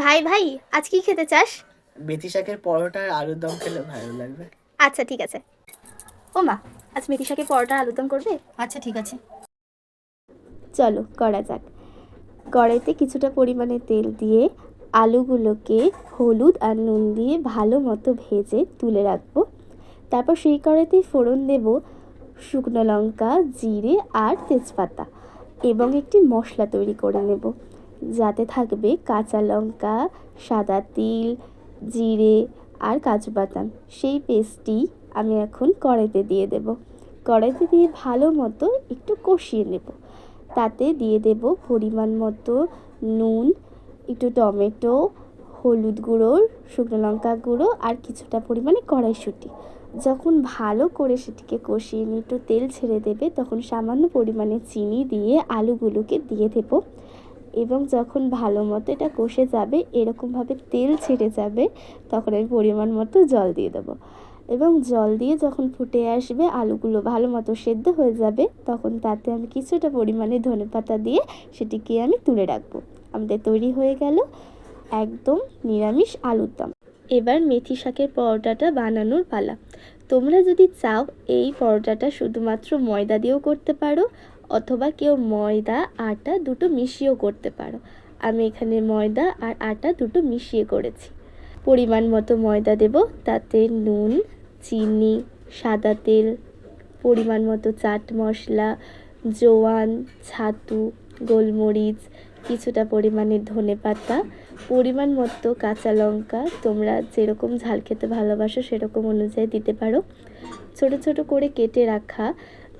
ভাই ভাই, আজ কি খেতে চাস? মেথি শাকের পরোটা আর আলুর দম খেলে ভালো লাগবে। আচ্ছা ঠিক আছে। ও মা, আজ মেথি শাকের পরোটা আলুর দম করবে? আচ্ছা ঠিক আছে। চলো করা যাক। কড়াইতে কিছুটা পরিমাণে তেল দিয়ে আলুগুলোকে হলুদ আর নুন দিয়ে ভালো মতো ভেজে তুলে রাখবো। তারপর সেই কড়াইতেই ফোড়ন দেব শুকনো লঙ্কা, জিরে আর তেজপাতা এবং একটি মশলা তৈরি করে নেব, যাতে থাকবে কাঁচা লঙ্কা, সাদা তিল, জিরে আর কাজু বাদাম। সেই পেস্টটি আমি এখন কড়াইতে দিয়ে দেব। কড়াইতে দিয়ে ভালো মতো একটু কষিয়ে নেব। তাতে দিয়ে দেব পরিমাণ মতো নুন, একটু টমেটো, হলুদ গুঁড়ো, শুকনো লঙ্কা গুঁড়ো আর কিছুটা পরিমাণে কড়াইশুঁটি। যখন ভালো করে সেটিকে কষিয়ে নিয়ে একটু তেল ছেড়ে দেবে, তখন সামান্য পরিমাণে চিনি দিয়ে আলুগুলোকে দিয়ে দেব এবং যখন ভালো মতো এটা কষে যাবে, এরকমভাবে তেল ছেড়ে যাবে, তখন আমি পরিমাণ মতো জল দিয়ে দেবো এবং জল দিয়ে যখন ফুটে আসবে, আলুগুলো ভালো মতো সেদ্ধ হয়ে যাবে, তখন তাতে আমি কিছুটা পরিমাণে ধনেপাতা দিয়ে সেটিকে আমি তুলে রাখবো। আমাদের তৈরি হয়ে গেল একদম নিরামিষ আলুর দম। এবার মেথি শাকের পরোটাটা বানানোর পালা। তোমরা যদি চাও এই পরোটাটা শুধুমাত্র ময়দা দিয়েও করতে পারো, অথবা কেউ ময়দা আটা দুটো মিশিয়েও করতে পারো। আমি এখানে ময়দা আর আটা দুটো মিশিয়ে করেছি। পরিমাণ মতো ময়দা দেব, তাতে নুন, চিনি, সাদা তেল, পরিমাণ মতো চাট মশলা, জোয়ান, ছাতু, গোলমরিচ, কিছুটা পরিমাণে ধনেপাতা, পরিমাণ মতো কাঁচা লঙ্কা, তোমরা যেরকম ঝাল খেতে ভালোবাসো সেরকম অনুযায়ী দিতে পারো। ছোট ছোট করে কেটে রাখা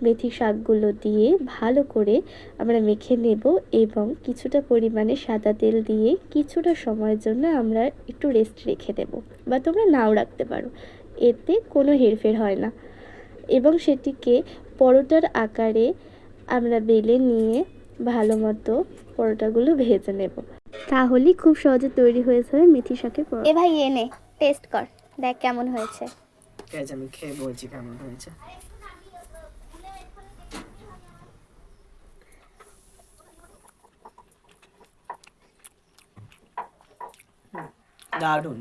মেথি শাকগুলো দিয়ে ভালো করে আমরা মেখে নেব এবং কিছুটা পরিমাণে সাদা তেল দিয়ে কিছুটা সময়ের জন্য আমরা একটু রেস্ট রেখে দেব, বা তোমরা নাও রাখতে পারো, এতে কোনো হেরফের হয় না। এবং সেটিকে পরোটার আকারে আমরা বেলে নিয়ে ভালো মতো পরোটাগুলো ভেজে নেব। তাহলেই খুব সহজে তৈরি হয়ে যাবে মেথি শাকের পরোটা। এ ভাই এনে টেস্ট কর, দেখ কেমন হয়েছে। ঠিক আছে, আমি খেয়ে বলছি কেমন হয়েছে। দারুণ।